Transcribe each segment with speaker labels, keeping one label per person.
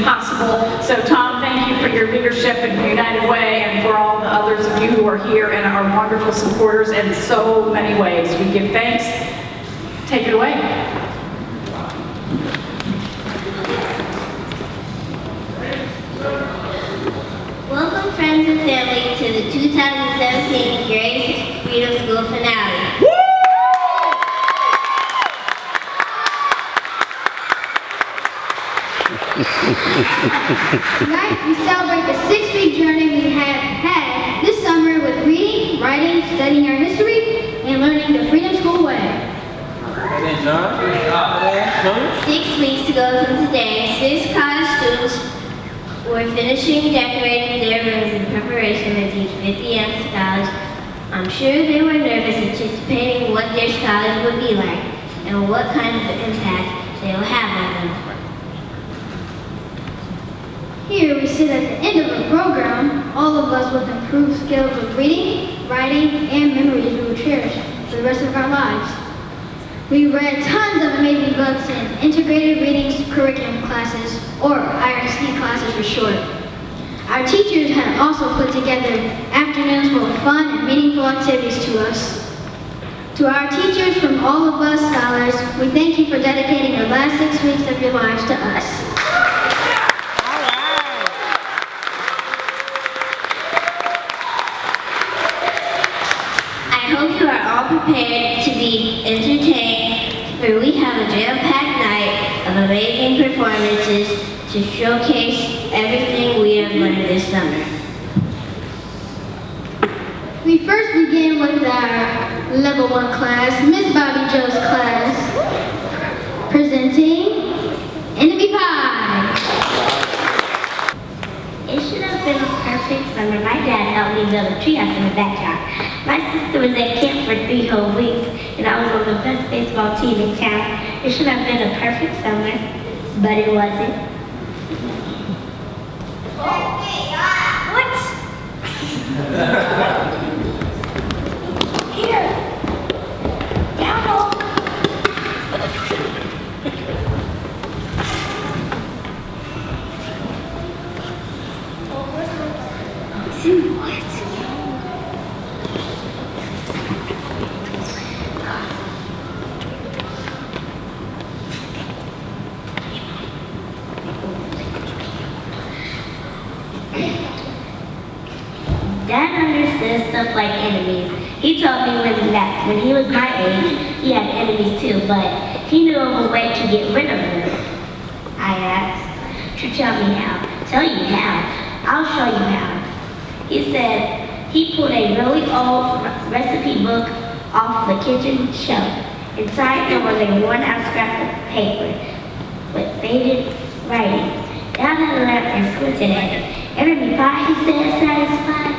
Speaker 1: possible. So Tom, thank you for your leadership in United Way and for all the others of you who are here and are wonderful supporters in so many ways. We give thanks. Take it away.
Speaker 2: Welcome, friends and family, to the 2017 Grace Freedom School finale.
Speaker 3: Tonight, we celebrate the 6-week journey we have had this summer with reading, writing, studying our history, and learning the Freedom School way.
Speaker 2: 6 weeks ago from today, 6 college students were finishing decorating their rooms in preparation to teach 50 young scholars. I'm sure they were nervous, anticipating what their scholars would be like and what kind of impact they will have on them.
Speaker 3: Here we sit at the end of a program, all of us with improved skills of reading, writing, and memories we will cherish for the rest of our lives. We read tons of amazing books in integrated reading curriculum classes, or IRC classes for short. Our teachers have also put together afternoons full of fun and meaningful activities to us. To our teachers from all of us scholars, we thank you for dedicating the last 6 weeks of your lives to us.
Speaker 2: I hope you are all prepared to be entertained, for we have a jam-packed night of amazing performances to showcase everything we have learned this summer.
Speaker 3: We first begin with our level 1 class, Miss Bobby Joe's class, presenting Enemy Pie.
Speaker 2: It should have been a perfect summer. My dad helped me build a treehouse in the backyard. My sister was at camp for 3 whole weeks, and I was on the best baseball team in town. It should have been a perfect summer, but it wasn't. What? Here. Down low. What? Dad understood stuff like enemies. He told me when he was my age, he had enemies too, but he knew of a way to get rid of them. I asked, to tell me how. Tell you how. I'll show you how. He said he pulled a really old recipe book off the kitchen shelf. Inside there was a worn-out scrap of paper with faded writing. Down to the left and squinted at it. Enemy pie, he said, satisfied.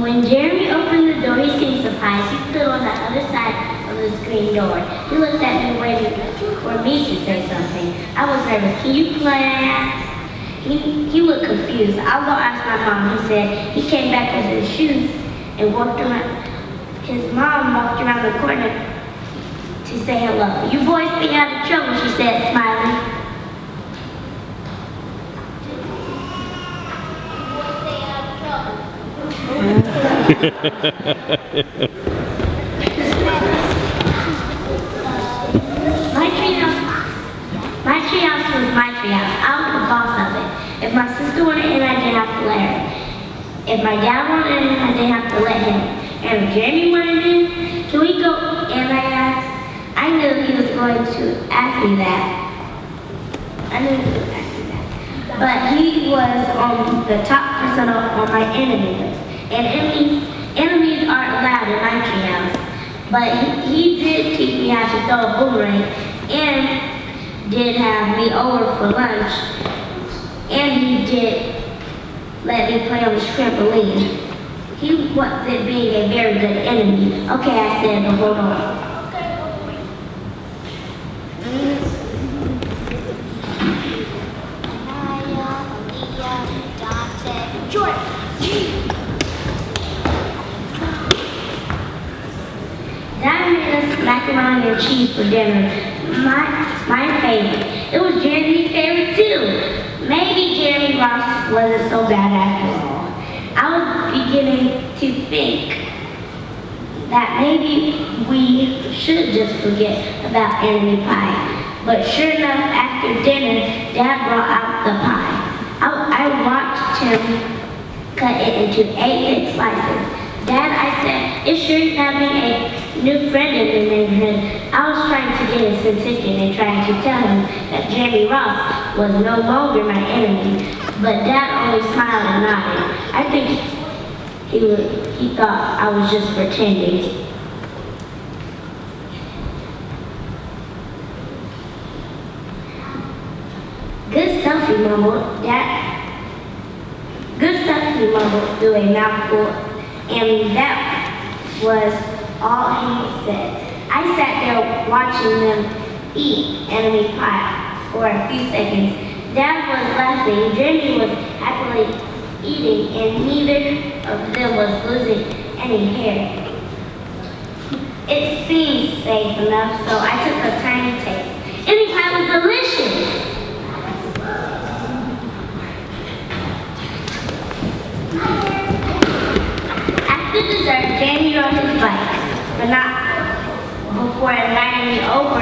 Speaker 2: When Jeremy opened the door, he seemed surprised. He stood on the other side of the screen door. He looked at me waiting for me to say something. I was nervous. Can you play? I asked. He looked confused. I'll go ask my mom. He said he came back with his shoes and walked around. His mom walked around the corner to say hello. You boys stay out of trouble, she said, smiling. My treehouse was my treehouse. I was the boss of it. If my sister wanted in, I didn't have to let her. If my dad wanted in, I didn't have to let him. And if Jeremy wanted in, can we go in, I asked. I knew he was going to ask me that. But he was on the top percent on my enemy list. And enemies aren't allowed in my treehouse. But he did teach me how to throw a boomerang and did have me over for lunch. And he did let me play on his trampoline. He wasn't being a very good enemy. Okay, I said, but hold on. and cheese for dinner. My favorite. It was Jeremy's favorite too. Maybe Jeremy Ross wasn't so bad after all. I was beginning to think that maybe we should just forget about enemy pie. But sure enough, after dinner, Dad brought out the pie. I watched him cut it into 8 big slices. Dad, I said, it sure is having a new friend in the neighborhood. I was trying to get his attention and trying to tell him that Jeremy Ross was no longer my enemy. But Dad only smiled and nodded. I think he thought I was just pretending. Good stuff, he mumbled. Dad. Good stuff, he mumbled through a mouthful, and that was all he said. I sat there watching them eat enemy pie for a few seconds. Dad was laughing, Jeremy was happily eating, and neither of them was losing any hair. It seemed safe enough, so I took a tiny taste. Enemy pie was delicious. After dessert, Jamie rode his bike, but not before inviting me over.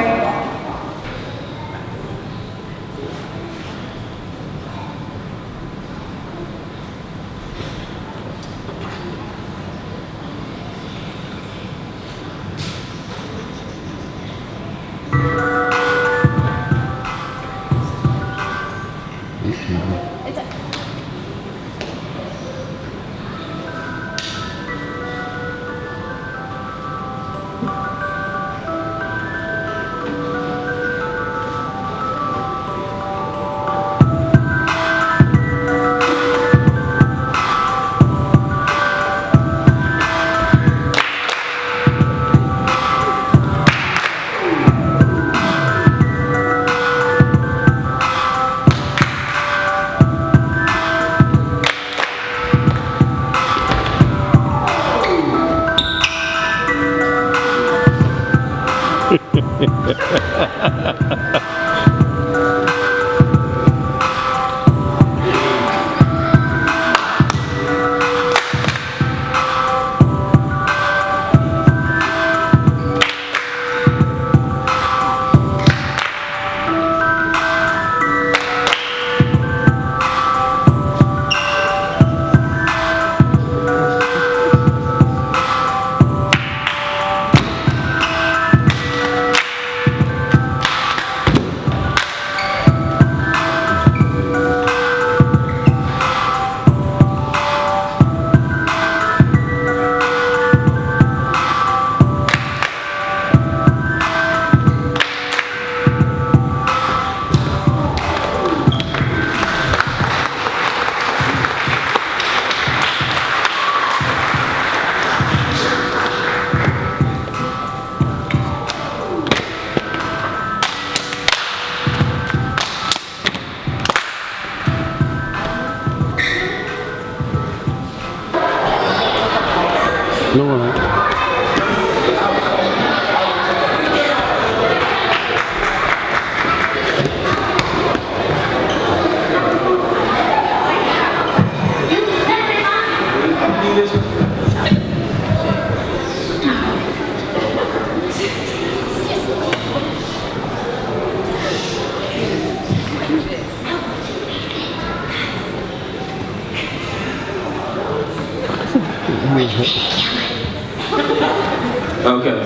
Speaker 4: Okay.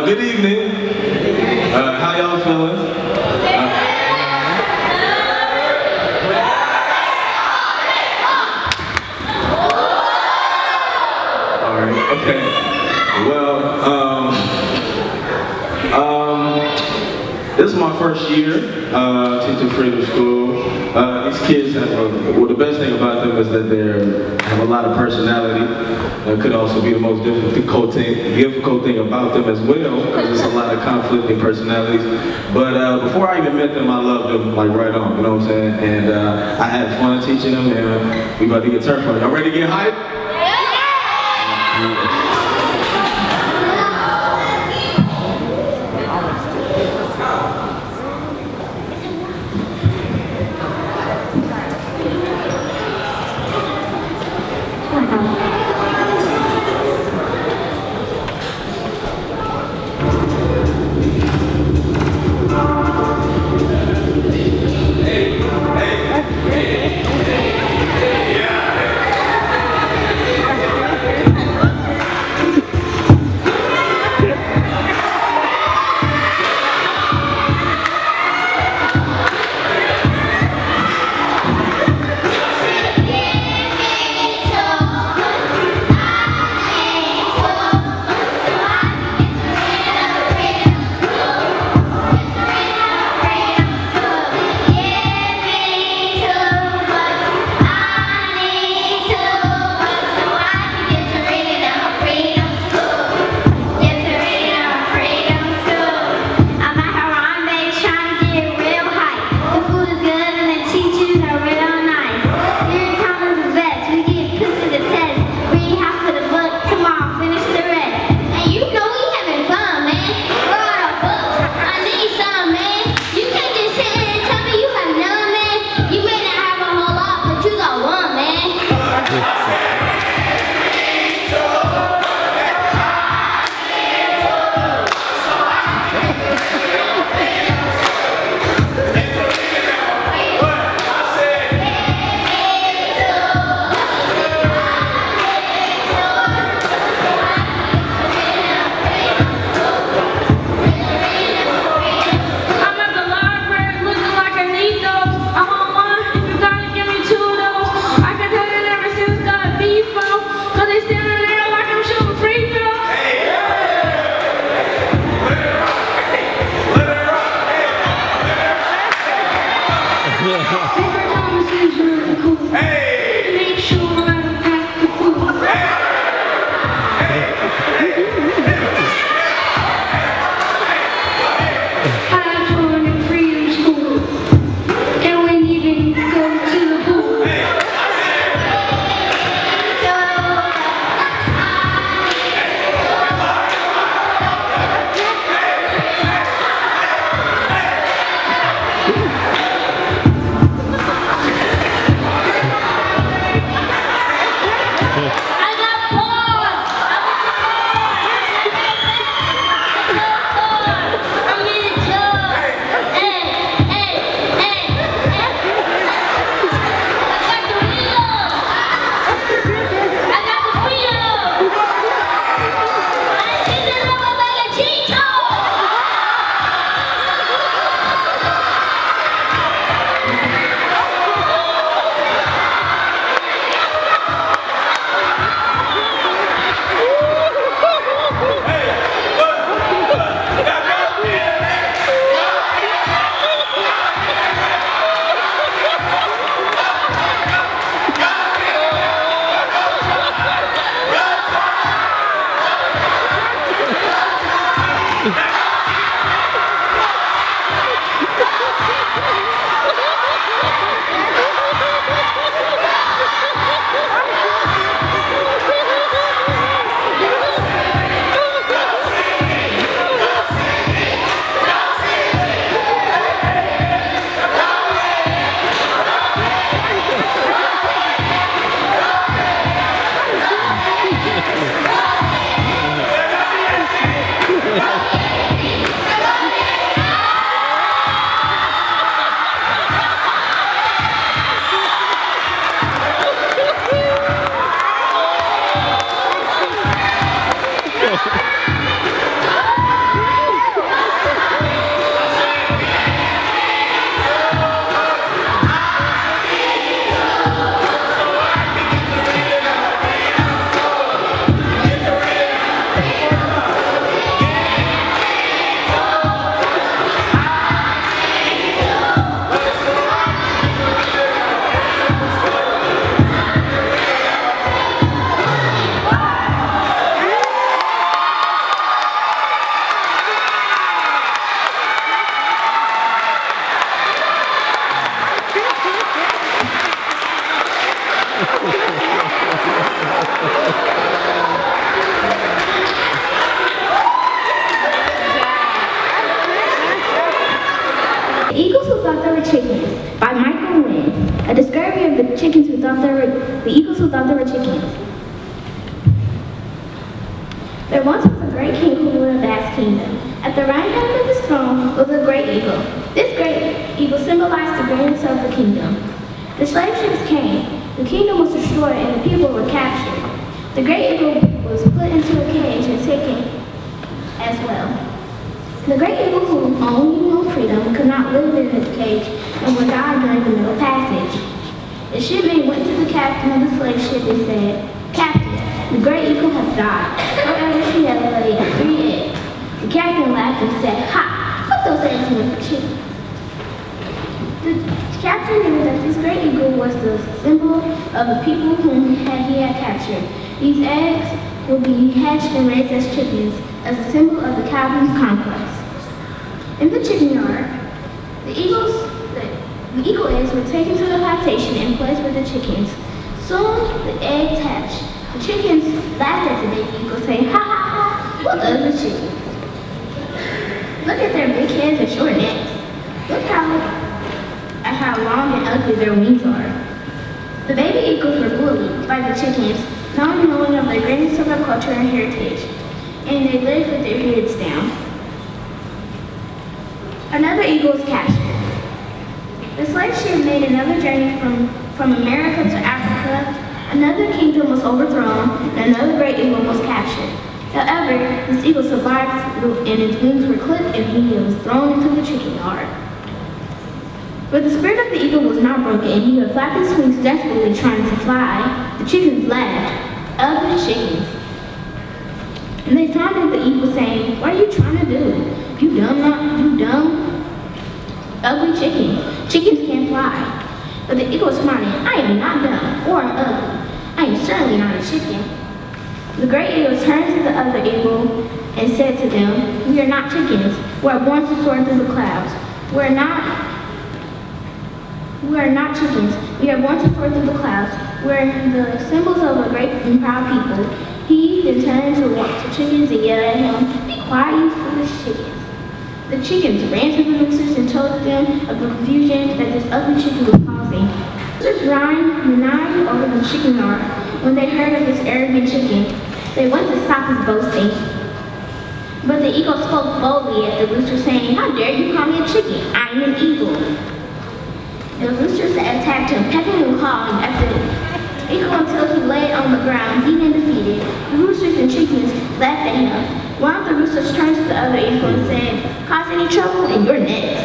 Speaker 4: Good evening. How y'all feeling? All right. Okay. Well, this is my first year teaching Freedom School. These kids have, well, the best thing about them is that they have a lot of personality. That could also be the most difficult thing about them as well, because there's a lot of conflicting personalities. But before I even met them, I loved them like right on, you know what I'm saying? And I had fun teaching them, and we about to get turned for it. Y'all ready to get hyped?
Speaker 3: Thomas is really cool. Make sure I don't pack the food. High fun and freedom school. And we need to go to the pool.
Speaker 2: The Eagles Who Thought They Were Chickens by Michael Wynn. A discovery of the chickens who thought they were the eagles who thought they were chickens. There once was a great king who ruled a vast kingdom. At the right hand of his throne was a great eagle. This great eagle symbolized the greatness of the kingdom. The slave ships came, the kingdom was destroyed, and the people were captured. The great eagle was put into a cage and taken as well. The great eagle, who only knew freedom, could not live in his cage and would die during the middle passage. The shipmate went to the captain of the slave ship and said, "Captain, the great eagle has died. However, she has laid 3 eggs." The captain laughed and said, "Ha! Put those eggs in for chickens." The captain knew that this great eagle was the symbol of the people whom he had captured. These eggs would be hatched and raised as chickens, as a symbol of the captain's conquest. In the chicken yard, the eagle eggs were taken to the lactation and placed with the chickens. Soon the eggs hatched. The chickens laughed at the baby eagle, saying, "Ha ha ha, what ugly chickens. Look at their big heads and short necks. Look at how long and ugly their wings are." The baby eagles were bullied by the chickens, not knowing of the greatness of their culture and heritage, and they lived with their heads down. Another eagle was captured. The slave ship made another journey from America to Africa. Another kingdom was overthrown, and another great eagle was captured. However, this eagle survived, and its wings were clipped, and he was thrown into the chicken yard. But the spirit of the eagle was not broken, and he would flap his wings desperately trying to fly. The chickens laughed. Ugly chickens. And they taunted the eagle, saying, "What are you trying to do? You dumb, ugly chicken. Chickens can't fly." But the eagle responded, I am not dumb or ugly. I am certainly not a chicken. The great eagle turned to the other eagle and said to them, we are not chickens. We are born to soar through the clouds. We are not chickens. We are born to soar through the clouds. We are the symbols of a great and proud people. He then turned to the chickens and yelled at him, be quiet, you foolish chickens. The chickens ran to the roosters and told them of the confusion that this ugly chicken was causing. The roosters whined over the chicken yard when they heard of this arrogant chicken. They went to stop his boasting. But the eagle spoke boldly at the rooster, saying, how dare you call me a chicken? I am an eagle. The roosters attacked him, pecking and clawing at the eagle until he lay on the ground, beaten and defeated. The roosters and chickens laughed at him. One of the roosters turned to the other eagle and said, cause any trouble and you're next.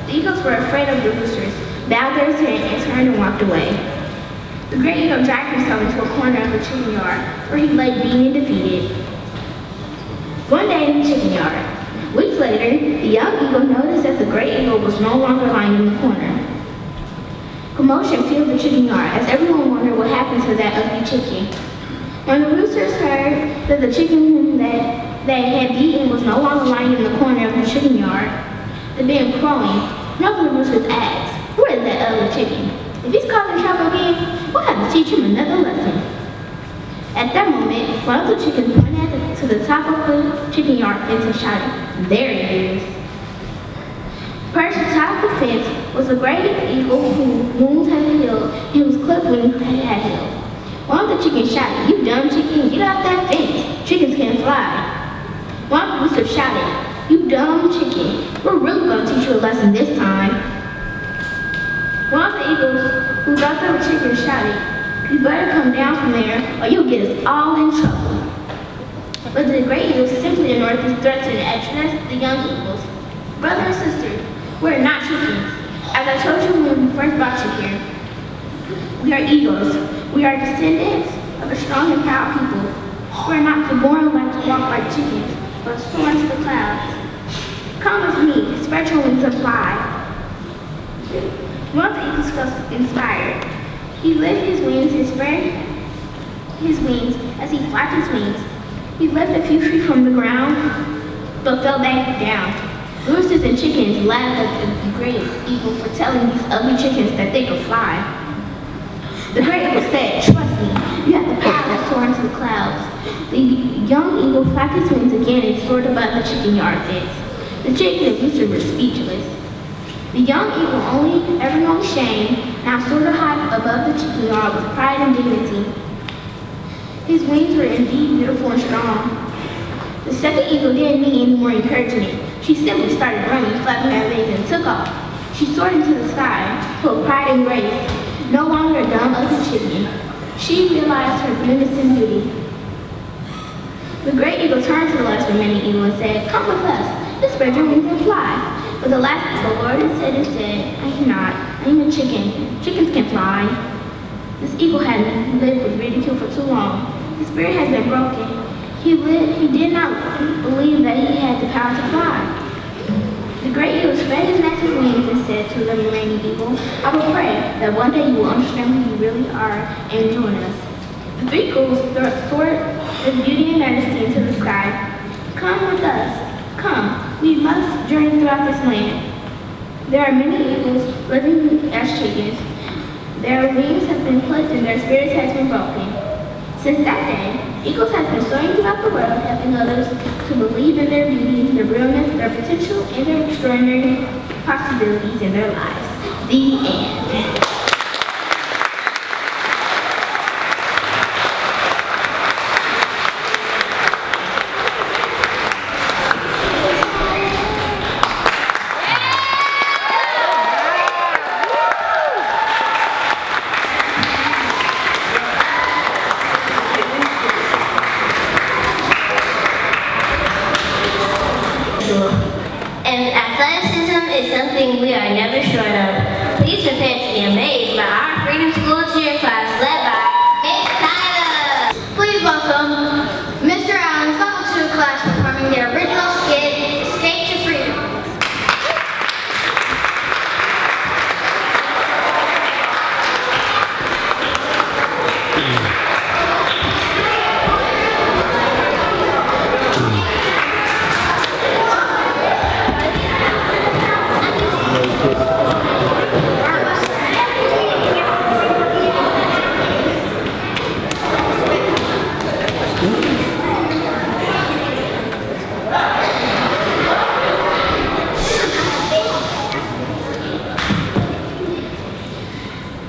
Speaker 2: The eagles were afraid of the roosters, bowed their heads and turned and walked away. The great eagle dragged himself into a corner of the chicken yard, where he lay beaten and defeated. One day in the chicken yard, weeks later, the young eagle noticed that the great eagle was no longer lying in the corner. Commotion filled the chicken yard as everyone wondered what happened to that ugly chicken. When the roosters heard that the chicken that they had beaten was no longer lying in the corner of the chicken yard, they began crowing. One of the roosters asked, where is that ugly chicken? If he's causing trouble again, we'll have to teach him another lesson. At that moment, one of the chickens pointed to the top of the chicken yard fence and shouted, there he is. Perched atop the fence was a great eagle whose wounds had healed and whose clipped wings had healed. One of the chickens shouted, you dumb chicken, get off that fence. Chickens can't fly. One of the roosters shouted, you dumb chicken, we're really going to teach you a lesson this time. One of the eagles who got the chicken shouted, you better come down from there or you'll get us all in trouble. But the great eagle simply ignored these threats and addressed the young eagles. Brother and sister, we're not chickens. As I told you when we first brought you here, we are eagles. We are descendants of a strong and proud people. We are not born like to walk like chickens, but soar into the clouds. Come with me, spread your wings and fly. One of the eagles felt inspired. He lifted his wings and spread his wings as he flapped his wings. He lifted a few feet from the ground, but fell back down. Roosters and chickens laughed at the great eagle for telling these ugly chickens that they could fly. The great eagle said, trust me, you have the power to soar into the clouds. The young eagle flapped his wings again and soared above the chicken yard fence. The chickens and roosters were speechless. The young eagle, only ever known shame, now soared high above the chicken yard with pride and dignity. His wings were indeed beautiful and strong. The second eagle didn't need any more encouragement. She simply started running, flapping her wings, and took off. She soared into the sky, full of pride and grace, no longer a dumb ugly chicken. She realized her magnificent beauty. The great eagle turned to the less remaining eagle and said, come with us, let's spread your wings and fly. But the last eagle roared and said, I cannot, I am a chicken. Chickens can fly. This eagle had lived with ridicule for too long. His spirit has been broken. He did not believe that he had the power to fly. The great eagle spread his massive wings and said to the remaining eagle, I will pray that one day you will understand who you really are and join us. The three eagles soared with beauty and majesty into the sky. Come with us. Come. We must journey throughout this land. There are many eagles living as chickens. Their wings have been clipped and their spirits has been broken. Since that day, eagles have been soaring throughout the world, helping others to believe in their beauty, their brilliance, their potential, and their extraordinary possibilities in their lives. The end.
Speaker 5: And athleticism is something we are never short of. Please prepare to be amazed by our Freedom School cheer class led by Miss Tyler.
Speaker 3: Please welcome Mr. Allen's level 2 class performing their original skit, Escape to Freedom.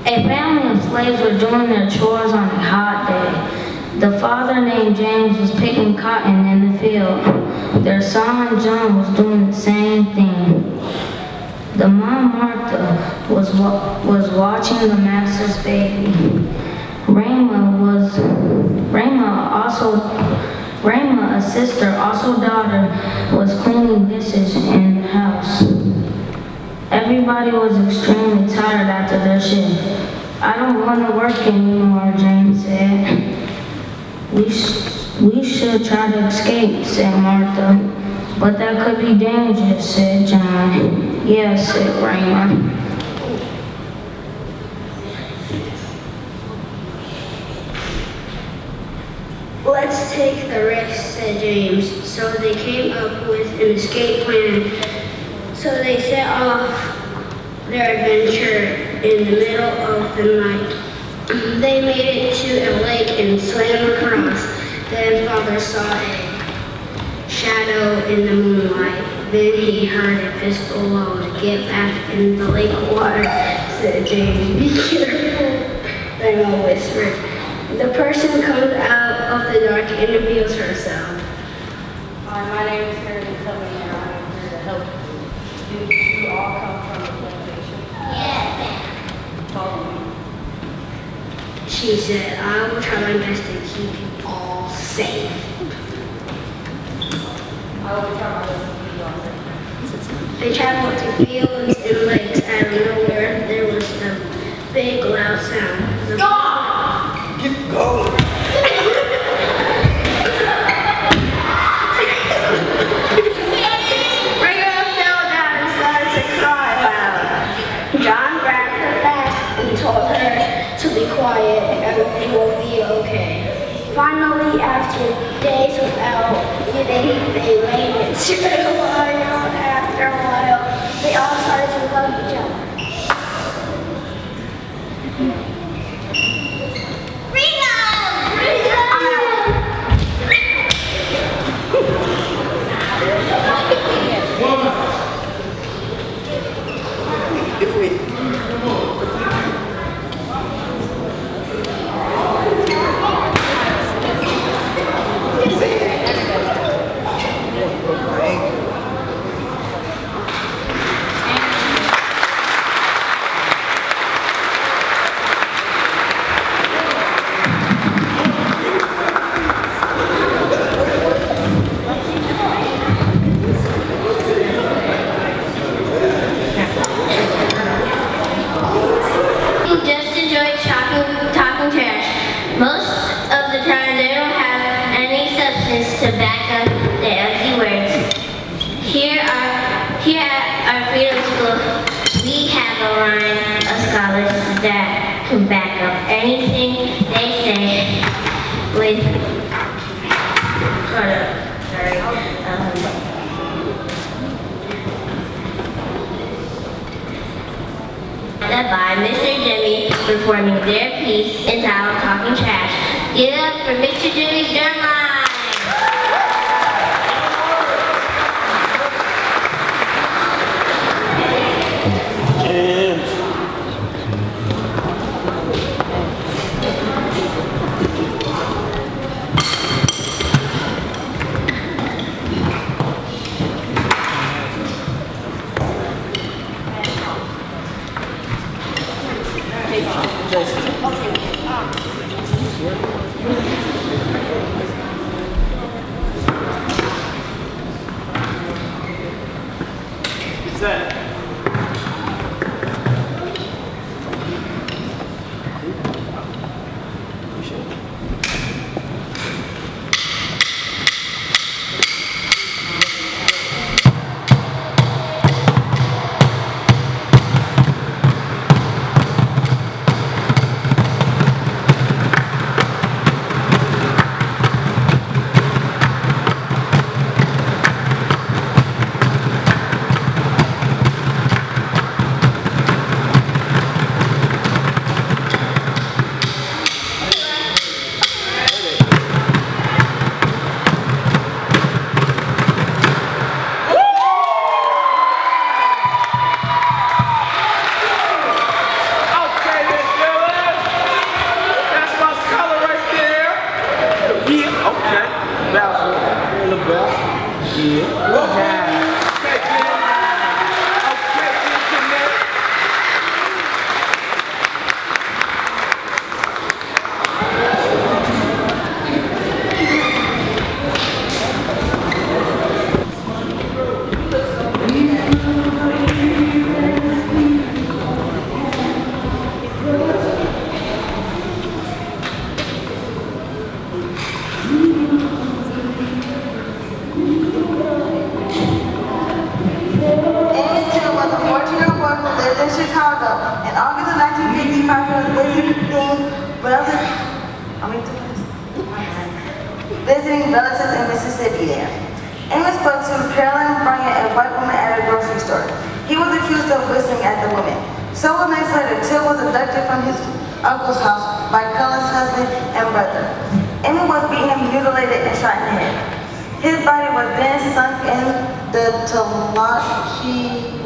Speaker 6: A family of slaves were doing their chores on a hot day. The father, named James, was picking cotton in the field. Their son, John, was doing the same thing. The mom, Martha, was watching the master's baby. Rama, a sister, also daughter, was cleaning dishes in the house. Everybody was extremely tired after their shift. I don't want to work anymore, James said. We should try to escape, said Martha. But that could be dangerous, said John. Yes, said Rama.
Speaker 7: Let's take the risk, said James. So they came up with an escape plan. So they set off their adventure in the middle of the night. They made it to a lake and swam across. Then Father saw a shadow in the moonlight. Then he heard a fist below. Get back in the lake water, said James. Be careful, Rama whispered. The person comes out of the dark and reveals herself.
Speaker 8: Hi, my name is Harriet Tubman, and I'm here to help you. Do you all come from the plantation? Yes. Follow me.
Speaker 7: She said, I will try my best to keep you all safe.
Speaker 8: I will try my best to keep you all safe.
Speaker 7: They traveled to fields and lakes. Out of nowhere, there was a big, loud sound.
Speaker 8: Stop!
Speaker 7: Rama fell down and started to cry loud. John grabbed her fast and told her to be quiet and everything will be okay. Finally, after days without eating, they made it to the wild. After a while, they all started to love each other.
Speaker 5: Just enjoy talking trash. Most of the time they don't have any substance to back up their empty words. Here at our Freedom School, we have a line of scholars that can back up anything they say with, by Mr. Jimmy performing their piece entitled Talking Trash. Give it up for Mr. Jimmy's drum line.
Speaker 9: pretty popular visiting relatives in Mississippi there. Amos spoke to Carolyn Bryant, a white woman at a grocery store. He was accused of whistling at the woman. Several nights later, Till was abducted from his uncle's house by Cullen's husband and brother. Emmett was beaten, mutilated, and shot in the head. His body was then sunk in the Tuolumne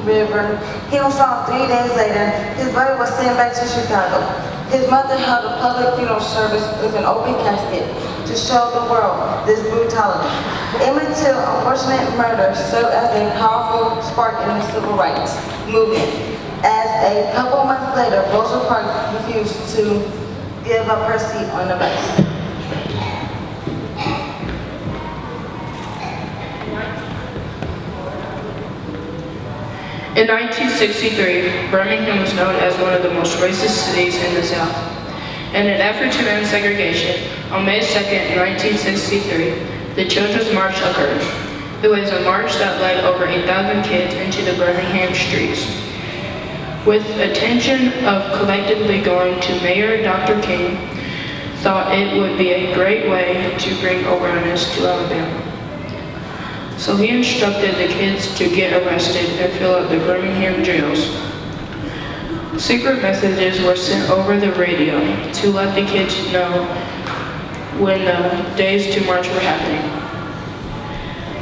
Speaker 9: River. He was found 3 days later. His body was sent back to Chicago. His mother held a public funeral service with an open casket to show the world this brutality. Emmett Till's unfortunate murder served as a powerful spark in the civil rights movement. As a couple months later, Rosa Parks refused to give up her seat on the bus.
Speaker 10: In 1963, Birmingham was known as one of the most racist cities in the South. In an effort to end segregation, on May 2nd, 1963, the Children's March occurred. It was a march that led over 8,000 kids into the Birmingham streets. With attention of collectively going to Mayor Dr. King, thought it would be a great way to bring awareness to Alabama. So he instructed the kids to get arrested and fill up the Birmingham jails. Secret messages were sent over the radio to let the kids know when the days to march were happening.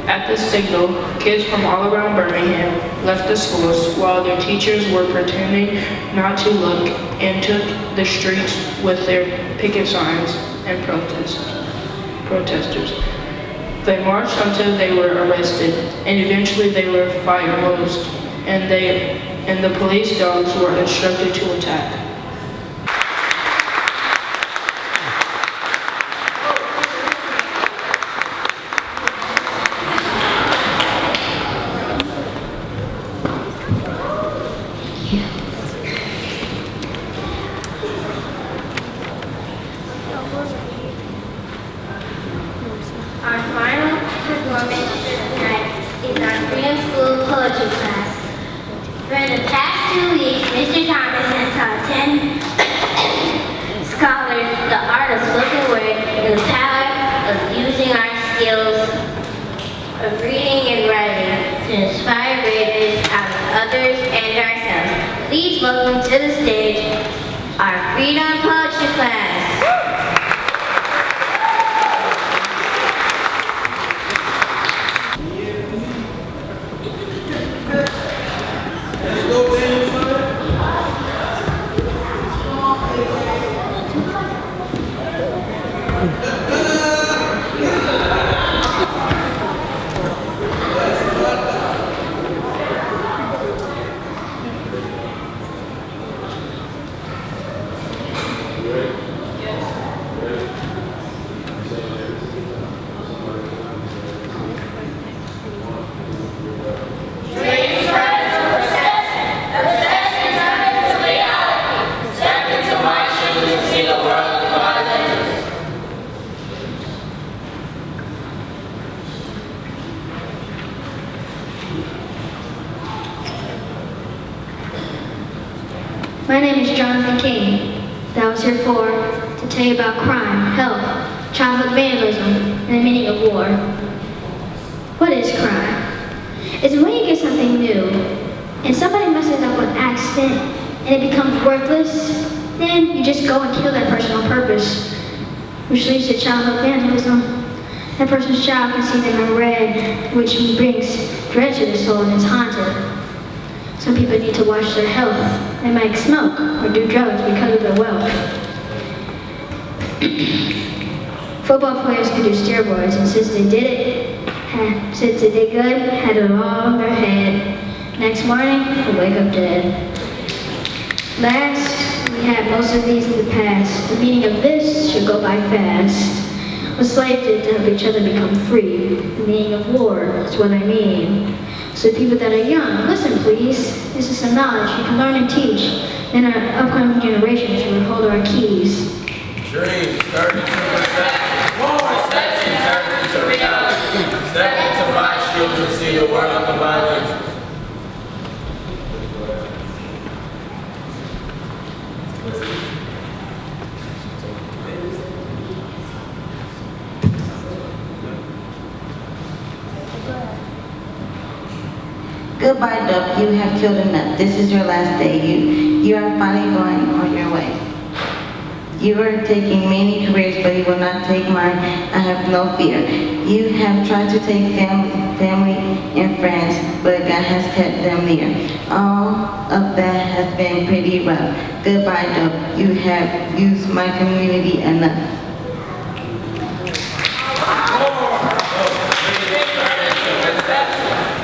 Speaker 10: At the signal, kids from all around Birmingham left the schools while their teachers were pretending not to look and took the streets with their picket signs and protesters. They marched until they were arrested, and eventually they were fire-hosed, and the police dogs were instructed to attack.
Speaker 5: Our final performance for the night is our Freedom School poetry class. For the past 2 weeks, Mr. Thomas has taught 10 scholars the art of spoken word and the power of using our skills of reading and writing to inspire greatness out of others and ourselves. Please welcome to the stage our Freedom Poetry class.
Speaker 3: My name is Jonathan King. I was here to tell you about crime, health, childhood vandalism, and the meaning of war. What is crime? It's when you get something new, and somebody messes up with an accident, and it becomes worthless, then you just go and kill that person on purpose, which leads to childhood vandalism. That person's child can see them in red, which brings dread to the soul, and it's haunted. Some people need to watch their health. They might smoke or do drugs because of their wealth. Football players can do steroids, and since they did good, had it all on their head. Next morning, they wake up dead. Last, we had most of these in the past. The meaning of this should go by fast. What slaves did to help each other become free. The meaning of war is what I mean. So people that are young, listen please. This is some knowledge you can learn and teach. Then our upcoming generations will hold our keys.
Speaker 11: Dreams turn into perception turn into reality. Step into my shoes and see the world of my life.
Speaker 9: Goodbye, Dope. You have killed enough. This is your last day. You are finally going on your way. You are taking many careers, but you will not take mine. I have no fear. You have tried to take family and friends, but God has kept them near. All of that has been pretty rough. Goodbye, Dope. You have used my community enough.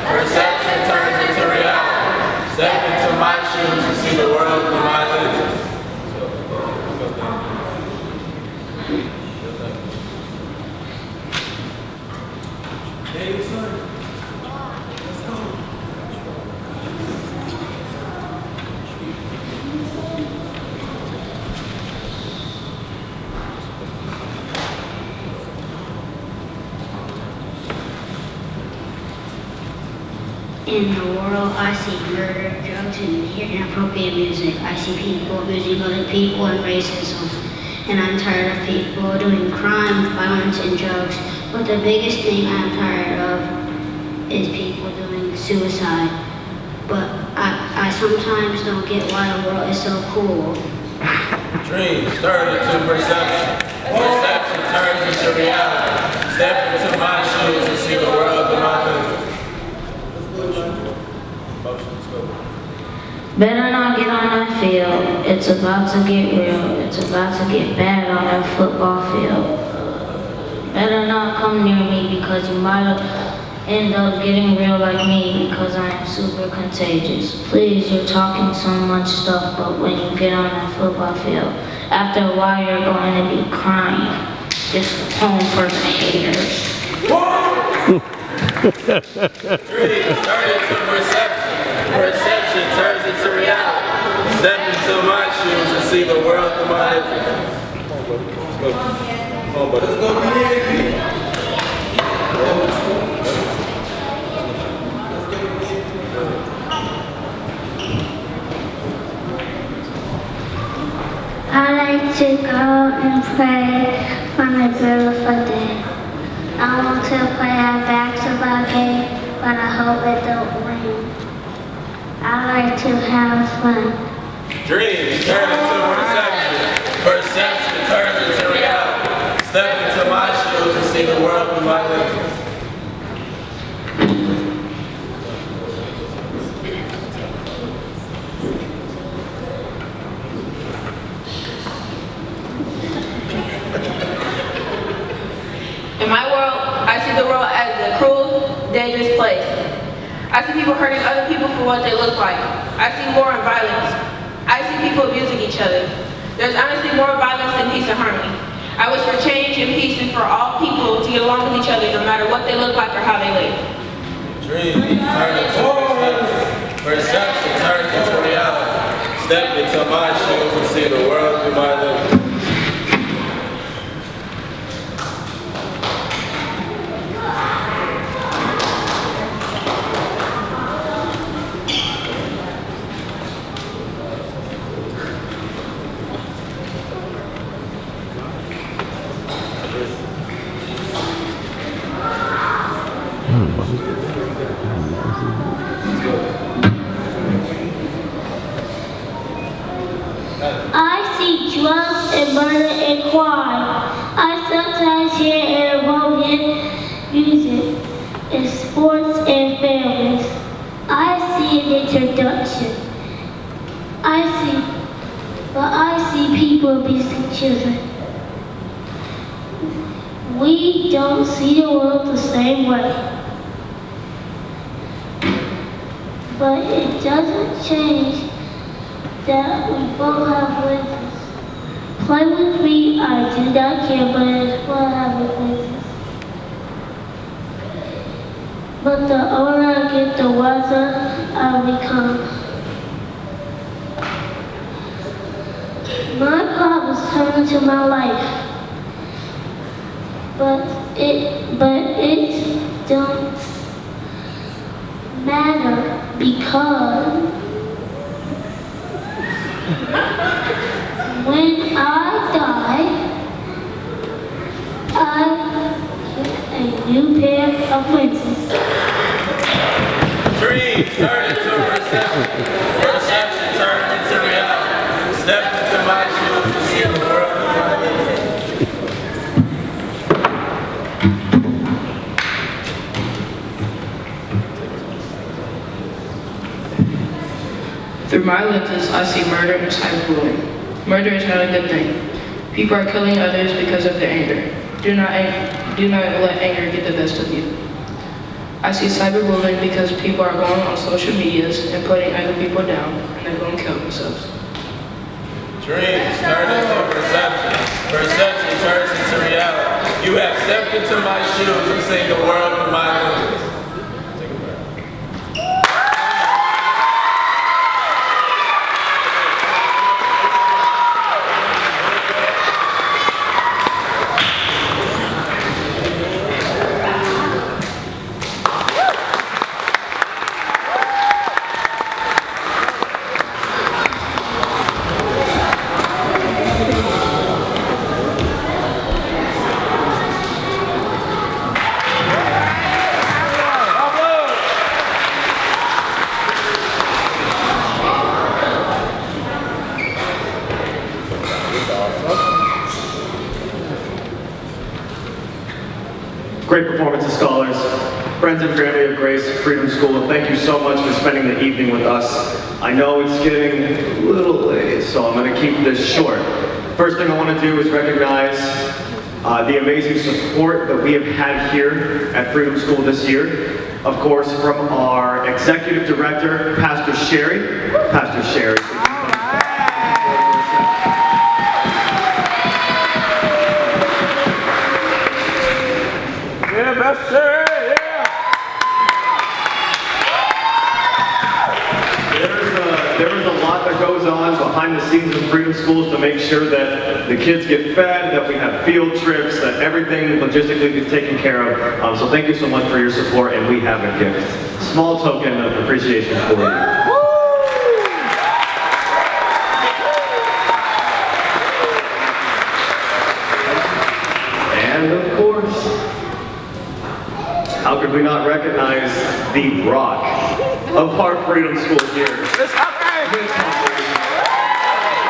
Speaker 11: Perception turns into reality. Step into my shoes and see the world through my lenses. Hey, son. Let's go.
Speaker 7: In the world, I see murder, drugs, and inappropriate music. I see people abusing other people and racism. And I'm tired of people doing crime, violence, and drugs. But the biggest thing I'm tired of is people doing suicide. But I sometimes don't get why the world is so cool.
Speaker 11: Dreams turn into perception. Perception turns into reality. Step into my shoes and see the world through my lenses.
Speaker 6: Better not get on that field. It's about to get real. It's about to get bad on that football field. Better not come near me because you might end up getting real like me because I am super contagious. Please, you're talking so much stuff, but when you get on that football field, after a while you're going to be crying. It's home for the haters.
Speaker 11: Dreams turn into perception. Perception turns into reality. Step into my shoes and see the world through my lenses. Come on, buddy. Let's go, BNP.
Speaker 2: I like to go and play on a beautiful day. I want to play a basketball game, but I hope it don't rain. I like to have fun.
Speaker 11: Dreams turn into perception. Perception turns into reality. Step into my shoes and see the world through my lenses.
Speaker 10: In my world, I see the world as a cruel, dangerous place. I see people hurting other people for what they look like. I see war and violence. I see people abusing each other. There's honestly more violence than peace and harmony. I wish for change and peace and for all people to get along with each other no matter what they look like or how they live.
Speaker 11: Dreams turn into perception. Perception turns into reality. Step into my shoes and see the world through my lenses.
Speaker 2: I see drugs and murder and crime. I sometimes hear inappropriate music in sports and families. I see an introduction. I see people abusing children. We don't see the world the same way. But it doesn't change that we both have lenses. Play with me, I do not care, but I still have lenses. But the older I get, the wiser I become. My problems turn into my life. But it don't matter because When I die, I get a new pair of lenses.
Speaker 11: Dreams turn into perception. Perception turns into reality. Step into my shoes to see the world of my vision.
Speaker 10: Through my lenses, I see murder and cyberbullying. Murder is not a good thing. People are killing others because of their anger. Do not let anger get the best of you. I see cyberbullying because people are going on social medias and putting other people down, and they're going to kill themselves.
Speaker 11: Dreams turn into perception. Perception turns into reality. You have stepped into my shoes and seen the world through my lenses.
Speaker 12: Great performances, scholars. Friends and family of Grace Freedom School, thank you so much for spending the evening with us. I know it's getting a little late, so I'm going to keep this short. First thing I want to do is recognize the amazing support that we have had here at Freedom School this year. Of course, from our Executive Director, Pastor Sherry. Pastor Sherry.
Speaker 11: Yeah, best sir, yeah.
Speaker 12: There is a lot that goes on behind the scenes of Freedom Schools to make sure that the kids get fed, that we have field trips, that everything logistically is taken care of. So thank you so much for your support, and we have a gift. Small token of appreciation for you. And of course, how could we not recognize the rock of our Freedom School here?
Speaker 11: Miss Humphrey!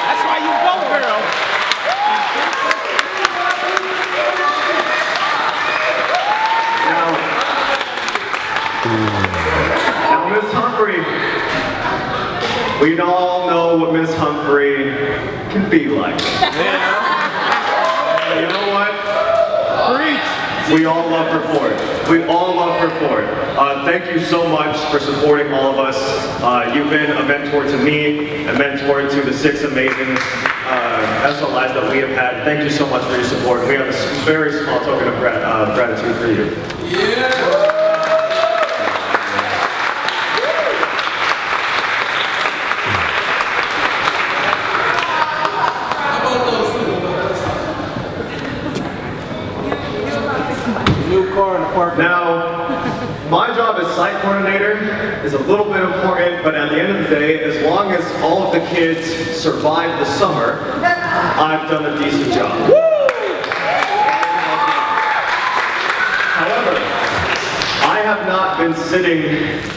Speaker 11: That's why you go, girl.
Speaker 12: Now Miss Humphrey, we all know what Miss Humphrey can be like. You know what? We all love her for it. We all love her for it. Thank you so much for supporting all of us. You've been a mentor to me, a mentor to the 6 amazing SLIs that we have had. Thank you so much for your support. We have a very small token of gratitude for you.
Speaker 11: Yeah.
Speaker 12: Now, my job as site coordinator is a little bit important, but at the end of the day, as long as all of the kids survive the summer, I've done a decent job. However, I have not been sitting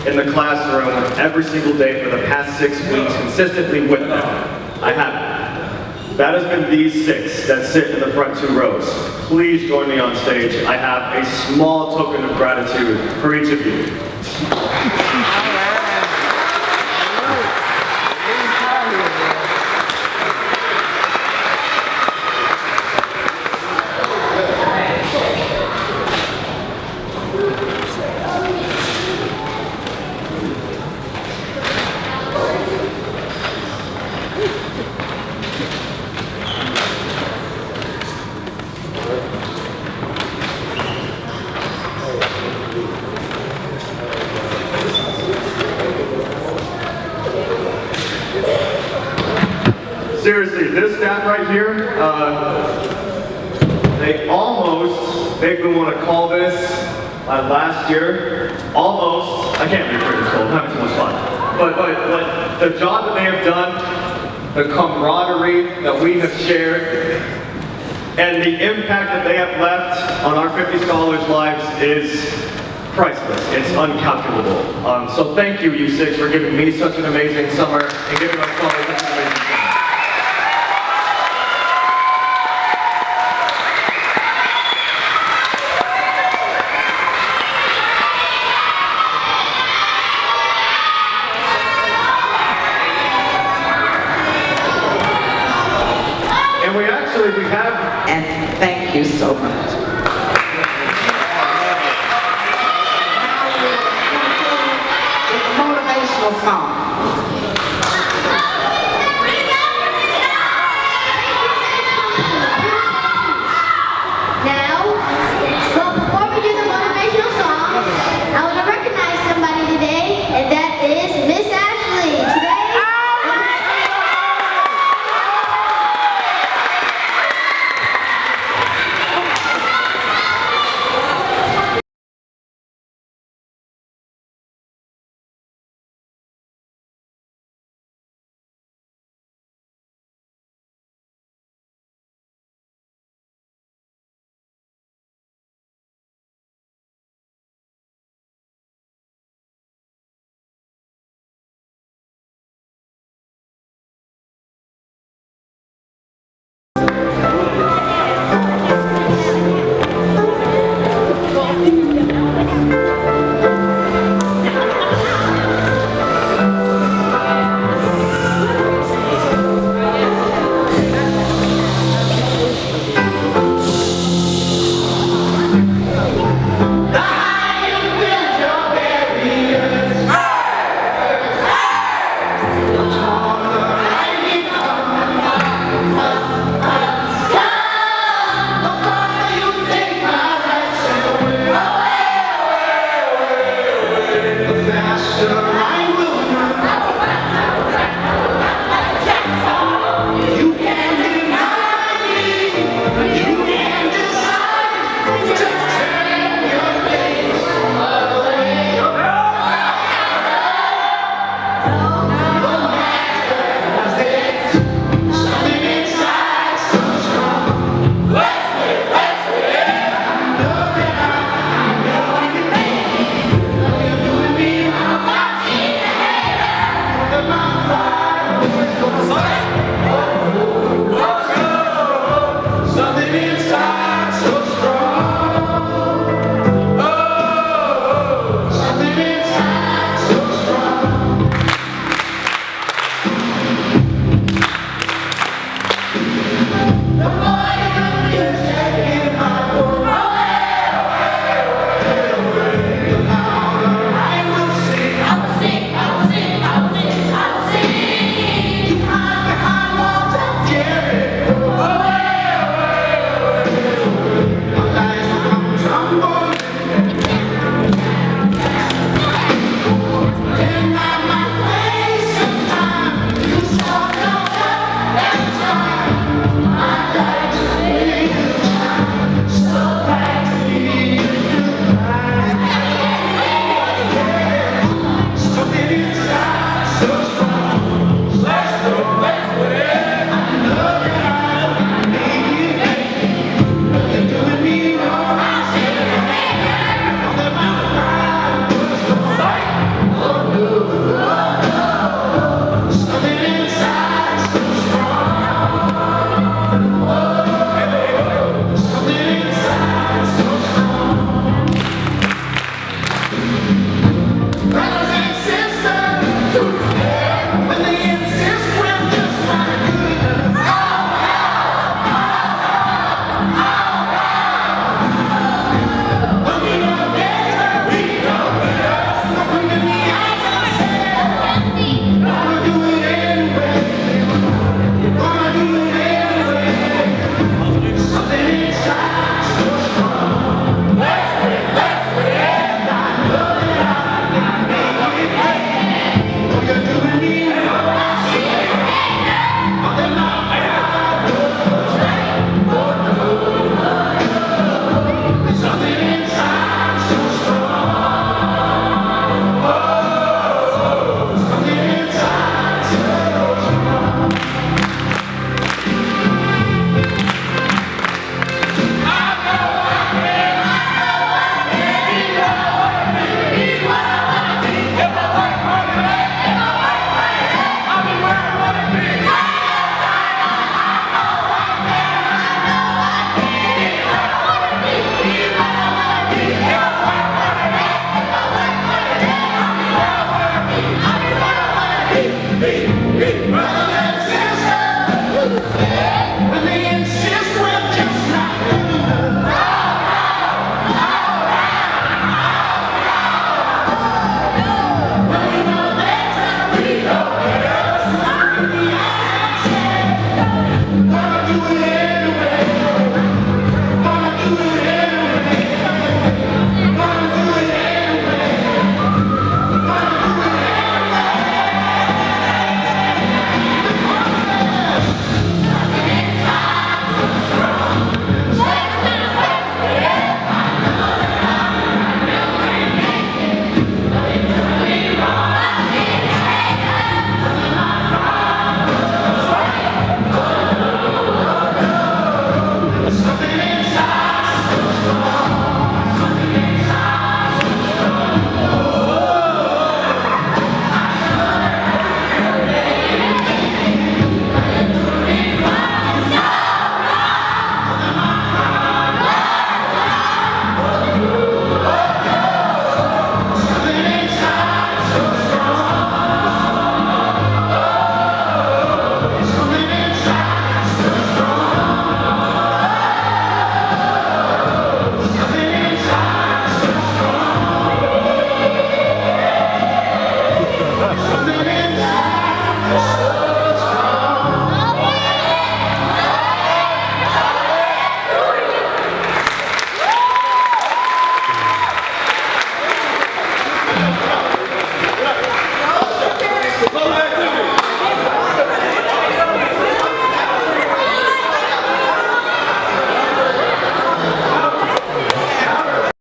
Speaker 12: in the classroom every single day for the past 6 weeks consistently with them. I haven't. That has been these 6 that sit in the front 2 rows. Please join me on stage. I have a small token of gratitude for each of you. Seriously, this staff right here, they almost made me want to call this last year, almost, I can't be afraid of cold, I'm having too much fun. But the job that they have done the camaraderie that we have shared, and the impact that they have left on our 50 scholars' lives is priceless. It's uncalculable. So thank you, U6, for giving me such an amazing summer and giving our scholars such an amazing summer.
Speaker 13: And thank you so much.